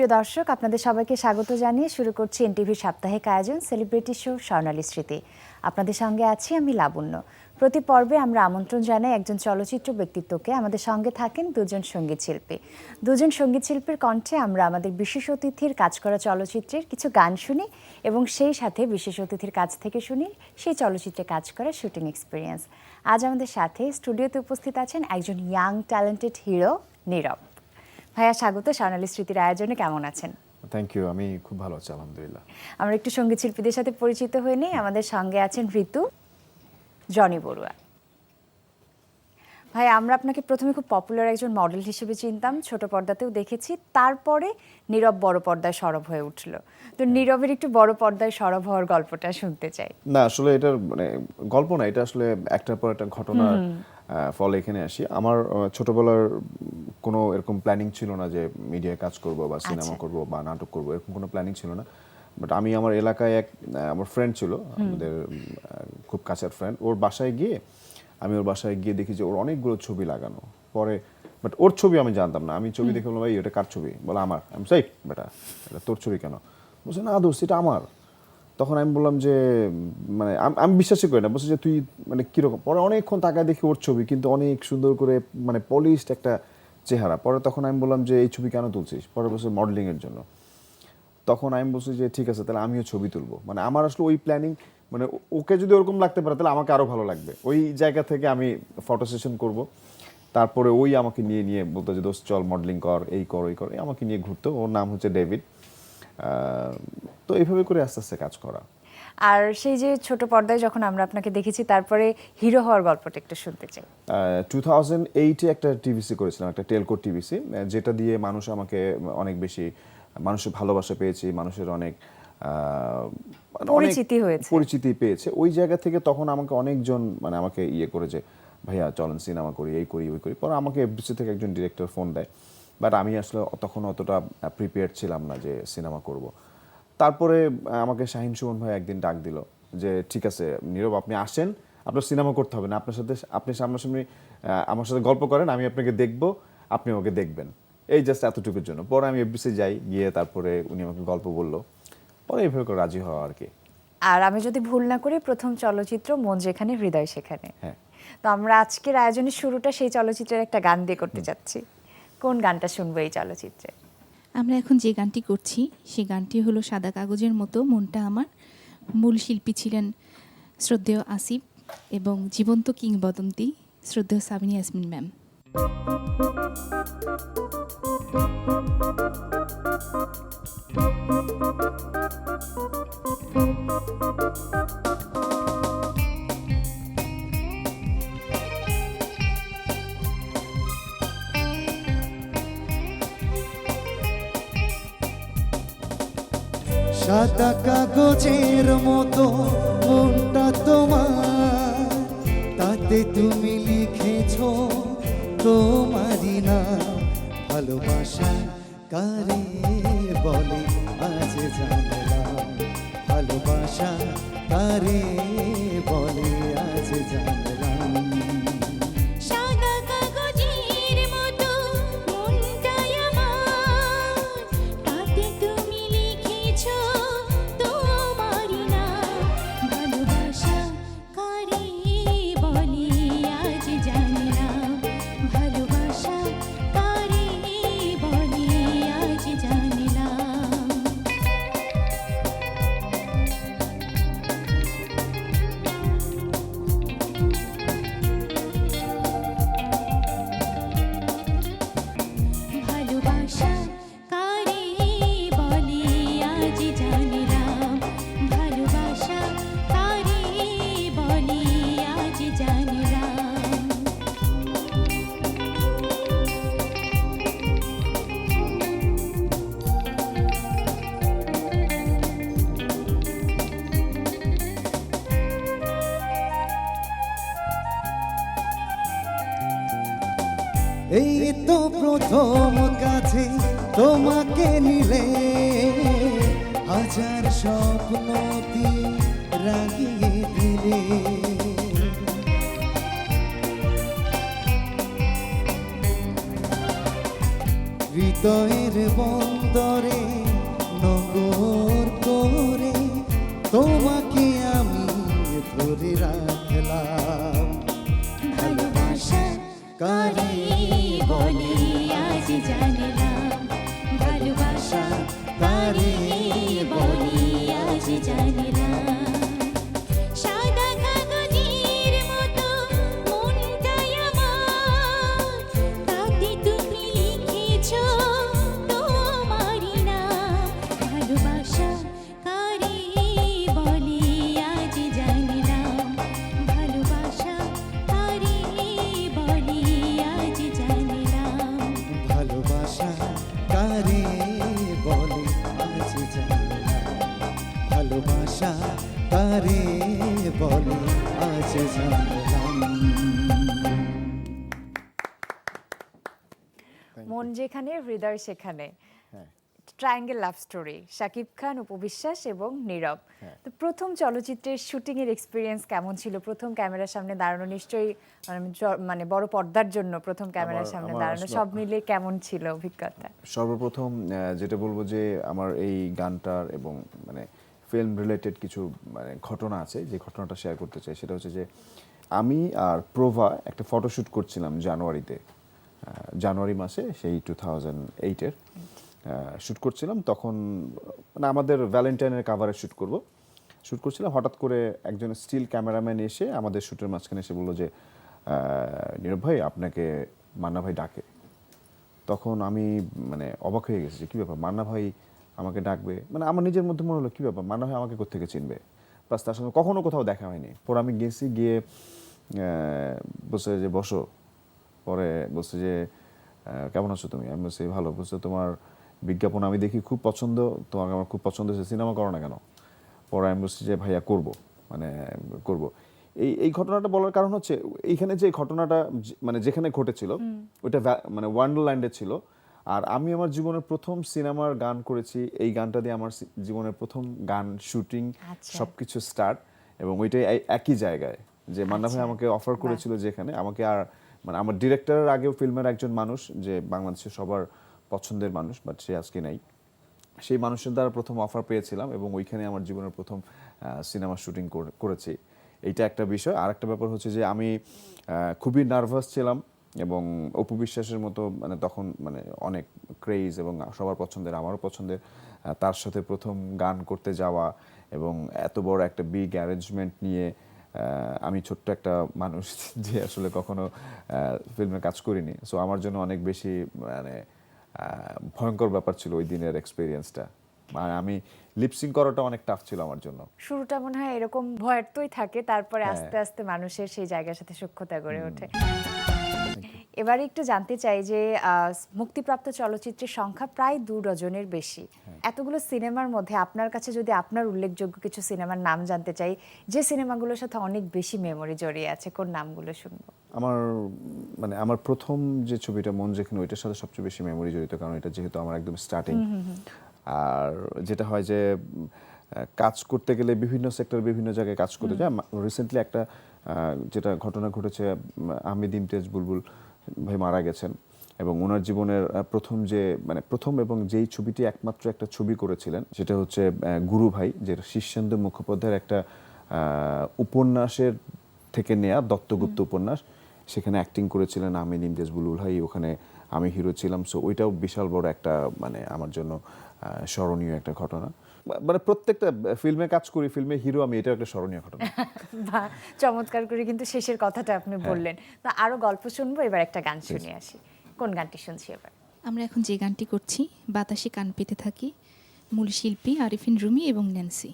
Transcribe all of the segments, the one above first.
সুপ্রিয় দর্শক, আপনাদের সবাইকে স্বাগত জানিয়ে শুরু করছি এনটিভির সাপ্তাহিক আয়োজন সেলিব্রিটি শো স্বর্ণালী স্মৃতি। আপনাদের সঙ্গে আছি আমি লাবণ্য। প্রতি পর্বে আমরা আমন্ত্রণ জানাই একজন চলচ্চিত্র ব্যক্তিত্বকে। আমাদের সঙ্গে থাকেন দুজন সঙ্গীত শিল্পী। দুজন সঙ্গীত শিল্পীর কণ্ঠে আমরা আমাদের বিশেষ অতিথির কাজ করা চলচ্চিত্রের কিছু গান শুনি এবং সেই সাথে বিশেষ অতিথির কাছ থেকে শুনি সেই চলচ্চিত্রে কাজ করা শুটিং এক্সপিরিয়েন্স। আজ আমাদের সাথে স্টুডিওতে উপস্থিত আছেন একজন ইয়াং ট্যালেন্টেড হিরো নীরব। ভাইয়া স্বাগত স্বর্ণালী স্মৃতির আয়োজনে। কেমন আছেন? থ্যাংক ইউ, আমি খুব ভালো আছি আলহামদুলিল্লাহ। আমরা একটু সঙ্গীত শিল্পীদের সাথে পরিচিত হয়ে নিই। আমাদের সঙ্গে আছেন ঋতু, জনি বড়ুয়া। ভাই, আমরা আপনাকে প্রথমে খুব পপুলার একজন মডেল হিসেবে চিনতাম, ছোট পর্দাতেও দেখেছি, তারপরে নীরব বড় পর্দায় সরব হয়ে উঠল। তো নীরবের একটু বড় পর্দায় সরব হওয়ার গল্পটা শুনতে চাই। না, আসলে এটার মানে গল্প না, এটা আসলে একটার পর একটা ঘটনার ফলে এখানে আসি। আমার ছোটবেলার কোনো এরকম প্ল্যানিং ছিল না যে মিডিয়ায় কাজ করব বা সিনেমা করব বা নাটক করব, এরকম কোনো প্ল্যানিং ছিল না। বাট আমি আমার এলাকায় আমার ফ্রেন্ড ছিল, আমাদের খুব কাছের ফ্রেন্ড, ওর বাসায় গিয়ে দেখি যে ওর অনেকগুলো ছবি লাগানো। পরে বাট ওর ছবি আমি জানতাম না। আমি ছবি দেখে বললাম, ভাই এটা কার ছবি? বলে আমার। আমি সেই বেটা, এটা তোর ছবি কেন? বলছে না দোস্ত, এটা আমার। তখন আমি বললাম যে মানে আমি বিশ্বাসই করি না। বলছে যে তুই মানে কীরকম? পরে অনেকক্ষণ তাকায় দেখি ওর ছবি, কিন্তু অনেক সুন্দর করে মানে পলিশড একটা চেহারা। পরে তখন আমি বললাম যে এই ছবি কেন তুলছিস? পরে বলছে মডেলিংয়ের জন্য। তখন আমি বলছি যে ঠিক আছে, তাহলে আমিও ছবি তুলবো। মানে আমার আসলে ওই প্ল্যানিং, মানে ওকে যদি ওরকম লাগতে পারে তাহলে আমাকে আরও ভালো লাগবে। ওই জায়গা থেকে আমি ফটো সেশন করবো। তারপরে ওই আমাকে নিয়ে বলতো যে দোস্ত চল মডেলিং কর, এই কর ওই কর, আমাকে নিয়ে ঘুরতো। ওর নাম হচ্ছে ডেভিড। তো এইভাবে করে আস্তে আস্তে কাজ করা। আর সেই যে ছোট পর্দায় যখন আমরা আপনাকে দেখেছি, তারপরে হিরো হওয়ার গল্পটা একটু শুনতে চাই। 2008-এ একটা টিভিসি করেছিলাম, একটা টেলকো টিভিসি, যেটা দিয়ে মানুষ আমাকে অনেক বেশি মানুষের ভালোবাসা পেয়েছি, মানুষের অনেক পরিচিতি পেয়েছে। ওই জায়গা থেকে তখন আমাকে অনেকজন মানে আমাকে করেছে, ভাইয়া চলেন সিনেমা করি, এই করি ওই করি। পরে আমাকে এফডিসি থেকে একজন ডিরেক্টর ফোন দেয়, বাট আমি আসলে তখন অতটা প্রিপেয়ার্ড ছিলাম না যে সিনেমা করব। তারপরে আমাকে শাহিন সুমন ভাই একদিন ডাক দিল যে ঠিক আছে নীরব, আপনি আসেন, আপনার সিনেমা করতে হবে না, আপনি সামনাসামনি আমার সাথে গল্প করেন, আমি আপনাকে দেখব, আপনি আমাকে দেখবেন, এই জাস্ট এতটুকুর জন্য। পরে আমি এফডিসি যাই, গিয়ে তারপরে উনি আমাকে গল্প বললো, পরে এইভাবে করে রাজি হওয়া আর কি। আর আমি যদি ভুল না করি, প্রথম চলচ্চিত্র মন যেখানে হৃদয় সেখানে। হ্যাঁ। তো আমরা আজকের আয়োজনের শুরুটা সেই চলচ্চিত্রের একটা গান দিয়ে করতে যাচ্ছি। কোন গানটা শুনবো এই চলচ্চিত্রে? আমরা এখন যে গানটি করছি সেই গানটি হলো সাদা কাগজের মতো মনটা আমার। মূল শিল্পী ছিলেন শ্রদ্ধেয় আসিফ এবং জীবন্ত কিংবদন্তি শ্রদ্ধেয় সাবিনা ইয়াসমিন ম্যাম। সাদা কাগজের মতো মনটা তোমার, তাতে তুমি লিখেছো তোমারই না। ভালোবাসা কারে বলে আজ জানলাম, ভালোবাসা কারে বলে আজ জানলাম। এই তো প্রথম কাছে তোমাকে নিলে, হাজার স্বপ্ন রাগিয়ে দিলে। হৃদয়ের বন্দরে কারে বলি আজ জানলাম সাদা কাগজের মতো মনটাই আমার তাতে তুমি লিখেছো তোমারই নাম ভালোবাসা কারে বলি আজ জানলাম ভালোবাসা কারে বলি আজ জানলাম ভালোবাসা কারে বলে আজ জানলাম ভালোবাসা কারে বলে আজ জানলাম মন যেখানে হৃদয় সেখানে, হ্যাঁ triangle love story, Shakib Khan, উপবিশ্বাস এবং নীরব। তো প্রথম চলচ্চিত্রের শুটিং এর এক্সপিরিয়েন্স কেমন ছিল? প্রথম ক্যামেরার সামনে দাঁড়ানো নিশ্চয়ই মানে বড় পর্দার জন্য প্রথম ক্যামেরার সামনে আমার দাঁড়ানো, আসলে- সব মিলে কেমন ছিল অভিজ্ঞতা? সর্বপ্রথম যেটা বলবো যে আমার এই গানটার এবং মানে ফিল্ম রিলেটেড কিছু মানে ঘটনা আছে, যে ঘটনাটা শেয়ার করতে চাই। সেটা হচ্ছে যে আমি আর প্রভা একটা ফটোশ্যুট করছিলাম জানুয়ারি মাসে, সেই 2008-এর শ্যুট করছিলাম। তখন মানে আমাদের ভ্যালেন্টাইনের কাভারে শ্যুট করছিলাম। হঠাৎ করে একজন স্টিল ক্যামেরাম্যান এসে আমাদের শ্যুটের মাঝখানে এসে বললো যে নীরব ভাই, আপনাকে মান্না ভাই ডাকে। তখন আমি মানে অবাক হয়ে গেছি যে কী ব্যাপার, মান্না ভাই আমাকে ডাকবে। মানে আমার নিজের মধ্যে মনে হলো কী ব্যাপার, মান্না ভাই আমাকে কোত্থেকে চিনবে, প্লাস তার সঙ্গে কখনো কোথাও দেখা হয়নি। পরে আমি গিয়ে বলছে যে বসো। পরে বলছে যে কেমন আছো তুমি? আমি বলছি ভালো। বলছে তোমার বিজ্ঞাপন আমি দেখি খুব পছন্দ, তোমাকে আমার খুব পছন্দ হয়েছে, সিনেমা করো না কেন? পরে আমি বলছি যে ভাইয়া করবো, মানে করবো। এই ঘটনাটা বলার কারণ হচ্ছে এইখানে যে ঘটনাটা মানে যেখানে ঘটেছিল ওইটা মানে ওয়ান্ডারল্যান্ডে ছিল। আর আমি আমার জীবনের প্রথম সিনেমার গান করেছি, এই গানটা দিয়ে আমার জীবনের প্রথম গান শুটিং আচ্ছা। সবকিছু স্টার্ট, এবং ওইটাই একই জায়গায় যে মান্না ভাই আচ্ছা। আমাকে অফার করেছিল, যেখানে আমাকে আর মানে আমার ডিরেক্টরের আগেও ফিল্মের একজন মানুষ, যে বাংলাদেশের সবার পছন্দের মানুষ, বাট সে আজকে নাই, সেই মানুষের দ্বারা প্রথম অফার পেয়েছিলাম এবং ওইখানে আমার জীবনের প্রথম সিনেমা শুটিং করেছি। এইটা একটা বিষয়। আর একটা ব্যাপার হচ্ছে যে আমি খুবই নার্ভাস ছিলাম, এবং উপবিশ্বাসের মতো মানে তখন মানে অনেক ক্রেজ এবং সবার পছন্দের, আমারও পছন্দের, তার সাথে প্রথম গান করতে যাওয়া, এবং এত বড় একটা বিগ অ্যারেঞ্জমেন্ট নিয়ে আমি ছোট্ট একটা মানুষ যে আসলে কখনো ফিল্মে কাজ করিনি। সো আমার জন্য অনেক বেশি মানে ভয়ঙ্কর ব্যাপার ছিল ওই দিনের এক্সপিরিয়েন্সটা। মানে আমি লিপসিং করাটা অনেক টাফ ছিল আমার জন্য। শুরুটা মনে হয় এরকম ভয়েরতই থাকে, তারপরে হ্যাঁ। আস্তে আস্তে মানুষের সেই জায়গার সাথে সখ্যতা গড়ে ওঠে। এবারে একটু জানতে চাই যে মুক্তিপ্রাপ্ত চলচ্চিত্রের সংখ্যা প্রায় 2 ডজনের বেশি। এতগুলো সিনেমার মধ্যে আপনার কাছে যদি আপনার উল্লেখযোগ্য কিছু সিনেমার নাম জানতে চাই, যে সিনেমাগুলোর সাথে অনেক বেশি মেমরি জড়িয়ে আছে, কোন নামগুলো শুনবো? আমার প্রথম যে ছবিটা মন যেখানে, ওইটার সাথে সবচেয়ে বেশি মেমরি জড়িত, কারণ এটা যেহেতু আমার একদম স্টার্টিং। আর যেটা হয় যে কাজ করতে গেলে বিভিন্ন সেক্টর, বিভিন্ন জায়গায় কাজ করতে যায়। রিসেন্টলি একটা যেটা ঘটনা ঘটেছে, আহমেদ ইমতিয়াজ বুলবুল ভাই মারা গেছেন, এবং ওনার জীবনের প্রথম এবং যেই ছবিটি একমাত্র একটা ছবি করেছিলেন, সেটা হচ্ছে গুরু ভাই, যেটা শীর্ষেন্দু মুখোপাধ্যায়ের একটা উপন্যাসের থেকে নেয়া দত্তগুপ্ত উপন্যাস। সেখানে অ্যাক্টিং করেছিলেন আহমেদ ইমতিয়াজ বুলবুল ভাই, ওখানে আমি হিরো ছিলাম। সো ওইটাও বিশাল বড় একটা মানে আমার জন্য স্মরণীয় একটা ঘটনা। মানে প্রত্যেকটা ফিল্মে কাজ করি, ফিল্মে হিরো আমি, এটাও একটা স্মরণীয় ঘটনা। বা চমৎকার করে কিন্তু শেষের কথাটা আপনি বললেন। তো আরো গল্প শুনবো, এবার একটা গান শুনে আসি। কোন গানটি শুনছি এবার? আমরা এখন যে গানটি করছি, বাতাসে কান পেতে থাকি, মূল শিল্পী আরিফিন রুমি এবং ন্যান্সি।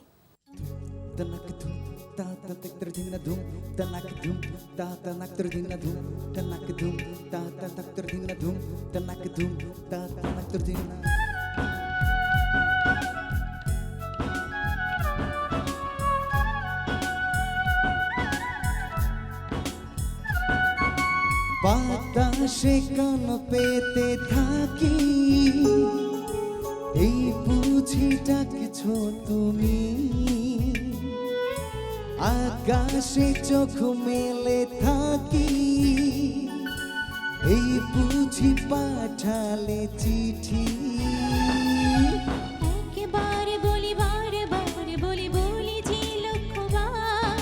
তনক ধুম তা তা তক্তর ধিনা ধুম তনক ধুম তা তা নক্তর ধিনা ধুম তনক ধুম তা তা তক্তর ধিনা ধুম তনক ধুম তা তা নক্তর ধিনা বাতাসে কান পেতে থাকি, এই বুঝি ডাকছো তুমি, আকাশে চোখ মেলে থাকি, এই বুঝি পাঠালে চিঠি। একবারে বলি বারে বারে বলি বলি যে লক্ষবার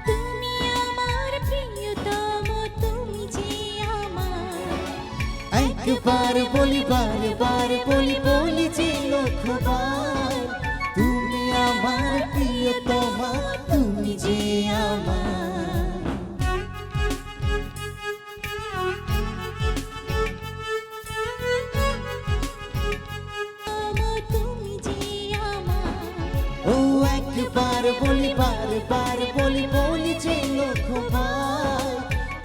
তুমি আমার প্রিয়তম তুমি যে আমার একবার বলি বারে বারে বলি বলি যে লক্ষবার যে আমার। তুমি যে আমার ও একবার বলি বারবার বলি বলি যে লক্ষ্যবার,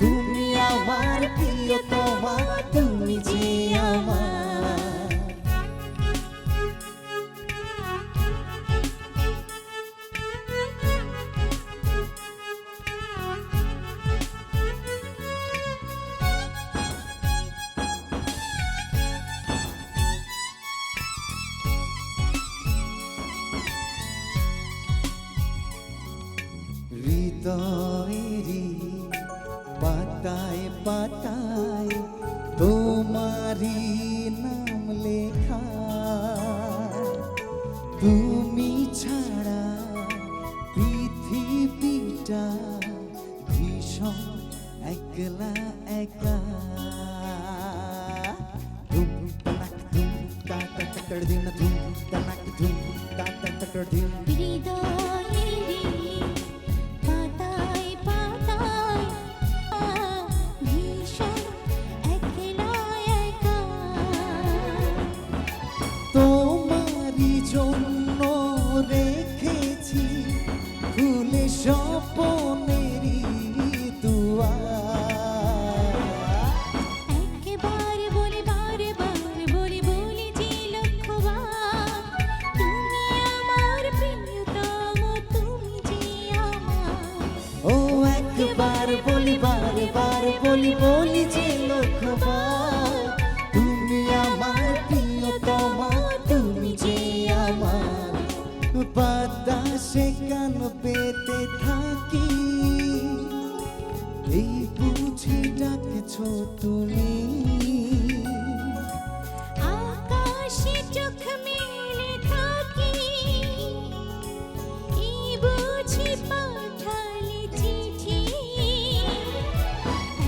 তুমি আমার প্রিয়তমা, তুমি যে আমার। হৃদয়েরই পাতায় পাতায় তোমারই নাম লেখা, তুমি ছাড়া পৃথিবীটা ভীষণ একলা একা। ধুম তানাক ধুম তা তা তাকড় দিন ধুম তানাক ধুম তা তা তাকড় দিন। হৃদয়েরই পাতায় পাতায় ভীষণ একলা একা। তোমারই জন্য রেখেছি খুলে স্বপনেরই দুয়ার। একবার বলি বারবার বলি বলি যে লক্ষ্যবার, তুমি আমার প্রিয়তম, তুমি যে আমার। ও একবার বলি বারবার বলি বলি যে লক্ষ্যবার, তুমি আমার প্রিয়তমা, তুমি যে আমার। বাতাসে কান পেতে থাকি, এই বুঝি ডাকছো তুমি। আকাশে চোখ মেলে থাকি, এই বুঝি পাঠালে চিঠি।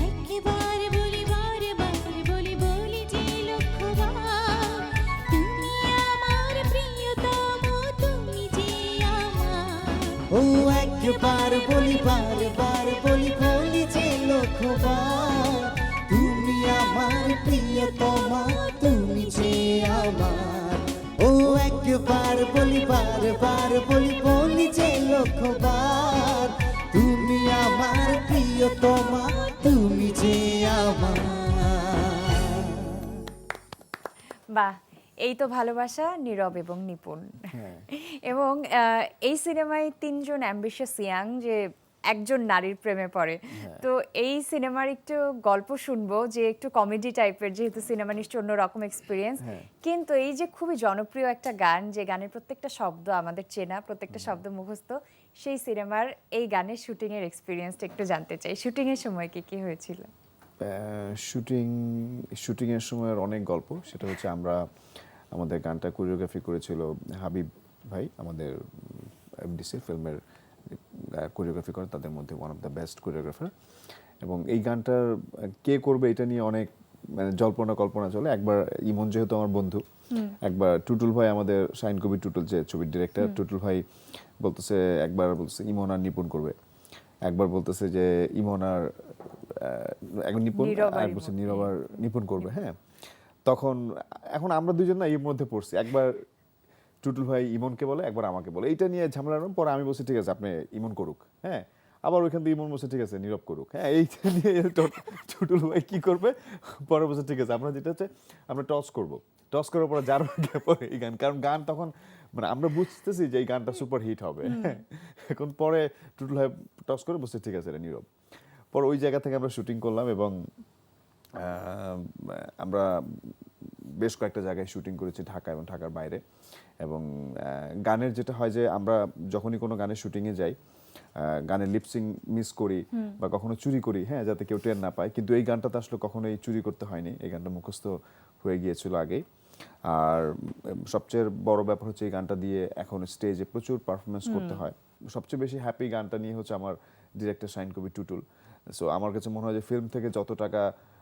একবার বলি বারবার বলি বলি যে লক্ষ্যবার, তুমি আমার প্রিয়তম, তুমি যে আমার। ও একবার বলি বারবার বলি বলি যে লক্ষ্যবার, তুমি আমার প্রিয়তমা, তুমি যে আমার। ও একবার বলি বারবার বলি বলি যে লক্ষ্যবার, তুমি আমার প্রিয়তমা, তুমি যে আমার। বাহ, এই তো ভালোবাসা, নীরব এবং নিপুণ। এবং এই সিনেমায় তিনজন অ্যাম্বিশিয়াস ইয়াং যে একজন নারীর প্রেমে পড়ে। তো এই সিনেমার একটু গল্প শুনবো, যে একটু কমেডি টাইপের, যেহেতু সিনেমা নিশ্চয় অন্যরকম এক্সপিরিয়েন্স। কিন্তু এই যে খুবই জনপ্রিয় একটা গান, যে গানের প্রত্যেকটা শব্দ আমাদের চেনা, প্রত্যেকটা শব্দ মুখস্থ, সেই সিনেমার এই গানের শুটিং এর এক্সপিরিয়েন্সটা একটু জানতে চাই। শুটিং এর সময় কি হয়েছিল? শুটিং এর সময়ের অনেক গল্প। সেটা হচ্ছে আমরা আমাদের গানটা কোরিওগ্রাফি করেছিল হাবিব ভাই, আমাদের এফডিসি ফিল্মের কোরিওগ্রাফি করেন, তাদের মধ্যে one of the best choreographer. এবং এই গানটার কে করবে এটা নিয়ে অনেক মানে জল্পনা কল্পনা চলে। একবার ইমন যেহেতু আমার বন্ধু, একবার টুটুল ভাই, আমাদের শাহিন কবির টুটুল যে ছবির ডিরেক্টর, টুটুল ভাই বলতেছে, একবার বলতেছে ইমন আর নিপুণ করবে, একবার বলতেছে যে ইমন আর নিপুণ, আর বলছে নীরব আর নিপুণ করবে। হ্যাঁ, তখন এখন আমরা দুজন না এর মধ্যে পড়ছি। একবার টুটুল ভাই ইমনকে বলে, একবার আমাকে বলে, এইটা নিয়ে ঝামেলা। পরে আমি বলছি ঠিক আছে আপনি ইমন করুক, হ্যাঁ। আবার ওইখান থেকে ইমন বলছে ঠিক আছে নীরব করুক, হ্যাঁ। এইটা নিয়ে টুটুল ভাই কি করবে, পরে বলছে ঠিক আছে আমরা যেটা হচ্ছে আমরা টস করব, টস করার পরে যার পরে এই গান, কারণ গান তখন মানে আমরা বুঝতেছি যে এই গানটা সুপার হিট হবে। এখন পরে টুটুল ভাই টস করে বলছে ঠিক আছে এটা নীরব। পরে ওই জায়গা থেকে আমরা শুটিং করলাম এবং আমরা বেশ কয়েকটা জায়গায় শুটিং করেছি, ঢাকা এবং ঢাকার বাইরে। এবং গানের যেটা হয় যে আমরা যখনই কোনো গানের শুটিংয়ে যাই, গানের লিপসিং মিস করি বা কখনো চুরি করি, হ্যাঁ, যাতে কেউ টের না পায়। কিন্তু এই গানটাতে আসলে কখনোই চুরি করতে হয়নি, এই গানটা মুখস্থ হয়ে গিয়েছিল আগেই। আর সবচেয়ে বড় ব্যাপার হচ্ছে এই গানটা দিয়ে এখন স্টেজে প্রচুর পারফরমেন্স করতে হয়। সবচেয়ে বেশি হ্যাপি গানটা নিয়ে হচ্ছে আমার ডিরেক্টর শাহিন কবির টুটুল। সো আমার কাছে মনে হয় যে ফিল্ম থেকে যত টাকা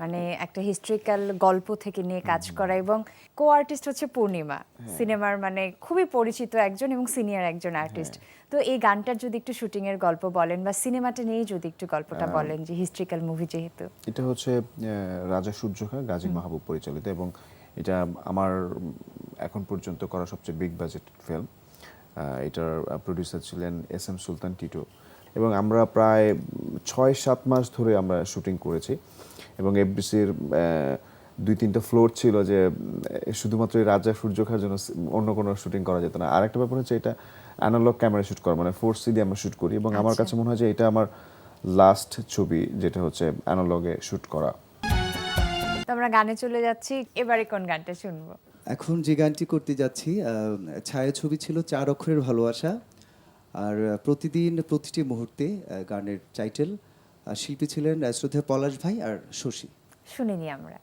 মানে একটা হিস্ট্রিক্যাল গল্প থেকে নিয়ে কাজ করা, এবং কো আর্টিস্ট হচ্ছে পূর্ণিমা, সিনেমার মানে খুবই পরিচিত একজন এবং সিনিয়র একজন আর্টিস্ট। তো এই গানটার যদি একটু শুটিং এর গল্প বলেন বা সিনেমাটা নিয়ে যদি একটু গল্পটা বলেন, যে হিস্ট্রিক্যাল মুভি যেহেতু। এটা হচ্ছে রাজা সূর্য খাঁ, গাজী মাহবুব পরিচালিত, এবং এটা আমার এখন পর্যন্ত করা সবচেয়ে বিগ বাজেট ফিল্ম। এটার প্রডিউসার ছিলেন SM সুলতান টিটো, এবং আমরা প্রায় 6-7 মাস ধরে আমরা শুটিং করেছি, এবং এফডিসির 2-3টা ফ্লোর ছিল যে শুধুমাত্র এই রাজা সূর্য খাঁর জন্য অন্য কোনো শুটিং করা যেত না। আরেকটা ব্যাপার হচ্ছে এটা অ্যানালগ ক্যামেরা শুট করা, মানে 4C দিয়ে আমরা শুট করি, এবং আমার কাছে মনে হয় যে এটা আমার লাস্ট ছবি যেটা হচ্ছে অ্যানালগে শুট করা। তো আমরা গানে চলে যাচ্ছি, এবারে কোন গানটা শুনবো? এখন যে গানটি করতে যাচ্ছি ছায়াছবি ছিল 4 অক্ষরের ভালোবাসা। আর প্রতিদিন প্রতিটি মুহূর্তে গানের টাইটেল। শিল্পী ছিলেন শ্রদ্ধেয় পলাশ ভাই আর শশী। শুনিনি আমরা।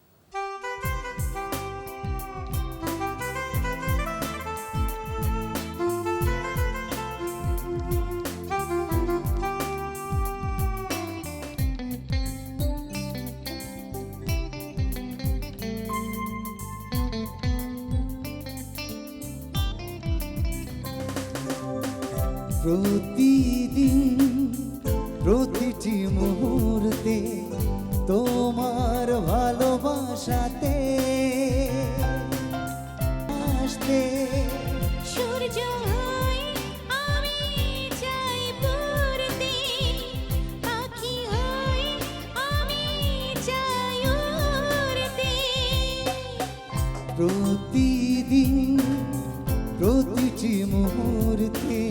প্রতিদিন প্রতিটি মুহূর্তে তোমার ভালোবাসাতে আসতে সূর্য হয়ে আমি চাই পড়তে, পাখি হয়ে আমি চাই উড়তে। প্রতিদিন প্রতিটি মুহূর্তে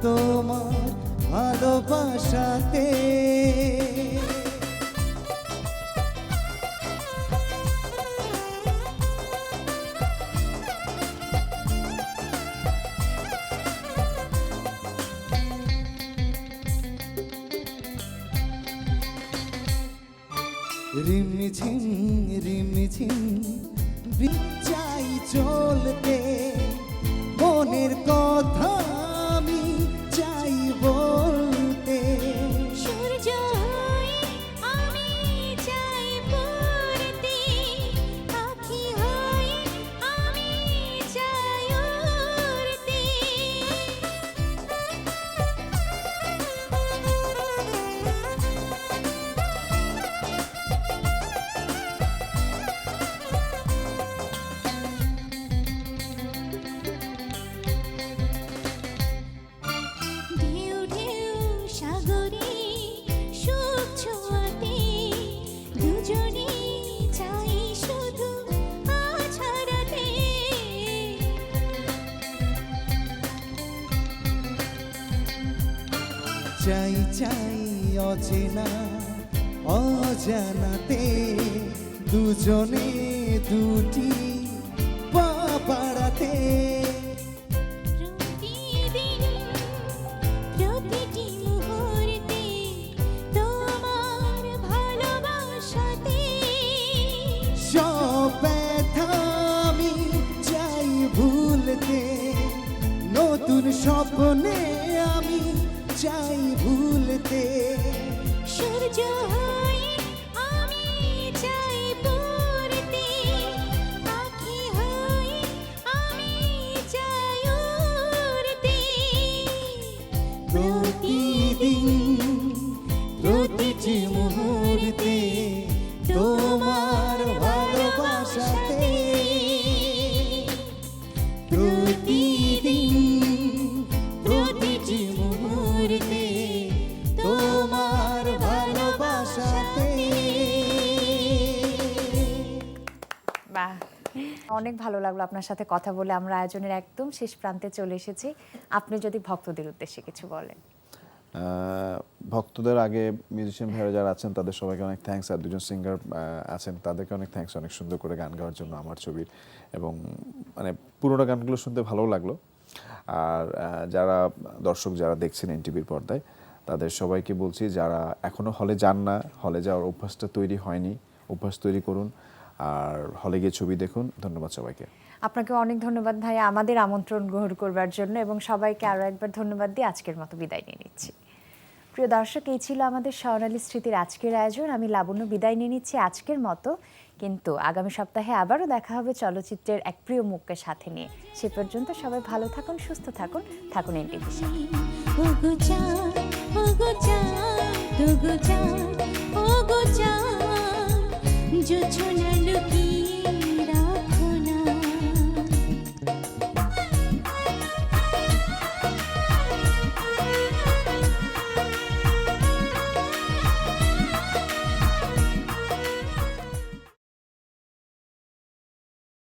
তোমার ভালোবাসাতে রিমঝিম রিমঝিম চাই চলতে, মনের কথা আমি চাই বলতে। সূর্য হয়ে আমি চাই পড়তে, পাখি হয়ে আমি চাই উড়তে। ঢেউ ঢেউ সাগরে সুখ ছোঁয়াতে, দুজনে চাই শুধু আজ হারাতে। চাই চাই অচেনা অজানাতে, দুজনে দুটি পা বাড়াতে। প্রতিদিন প্রতিটি মুহূর্তে তোমার ভালোবাসাতে। সব ব্যথা আমি চাই ভুলতে, নতুন স্বপ্নে আমি চাই ভুলতে। সূর্য হয়ে আমি চাই পড়তে, পাখি হয়ে আমি চাই উড়তে। প্রতিদিন প্রতিটি মুহূর্তে তোমার ভালোবাসাতে। প্রতিদিন প্রতিটি মুহূর্তে তোমার ভালোবাসাতে। বাহ, অনেক ভালো লাগলো আপনার সাথে কথা বলে। আমরা আয়োজনের একদম শেষ প্রান্তে চলে এসেছি। আপনি যদি ভক্তদের উদ্দেশ্যে কিছু বলেন। ভক্তদের আগে মিউজিশিয়ান ভাইরা যারা আছেন তাদের সবাইকে অনেক থ্যাঙ্কস, আর দুজন সিঙ্গার আছেন তাদেরকে অনেক থ্যাঙ্কস, অনেক সুন্দর করে গান গাওয়ার জন্য আমার ছবির, এবং মানে পুরোনো গানগুলো শুনতে ভালো লাগলো। আর যারা দর্শক যারা দেখছেন এনটিভির পর্দায়, তাদের সবাইকে বলছি যারা এখনো হলে যান না, হলে যাওয়ার অভ্যাসটা তৈরি হয়নি, অভ্যাস তৈরি করুন আর হলে গিয়ে ছবি দেখুন। ধন্যবাদ সবাইকে। আপনাকে অনেক ধন্যবাদ ভাইয়া আমাদের আমন্ত্রণ গ্রহণ করবার জন্য, এবং সবাইকে আরও একবার ধন্যবাদ দিয়ে আজকের মতো বিদায় নিয়ে নিচ্ছি। প্রিয় দর্শক, এই ছিল আমাদের স্বর্ণালী স্মৃতির আজকের আয়োজন। আমি লাবণ্য বিদায় নিয়ে নিচ্ছি আজকের মতো, কিন্তু আগামী সপ্তাহে আবারও দেখা হবে চলচ্চিত্রের এক প্রিয় মুখকে সাথে নিয়ে। সে পর্যন্ত সবাই ভালো থাকুন, সুস্থ থাকুন, থাকুন এনটিভির সাথে। ওগো চাঁদ, ওগো চাঁদ, ওগো চাঁদ, ওগো চাঁদ, জোছনা লুকিয়ে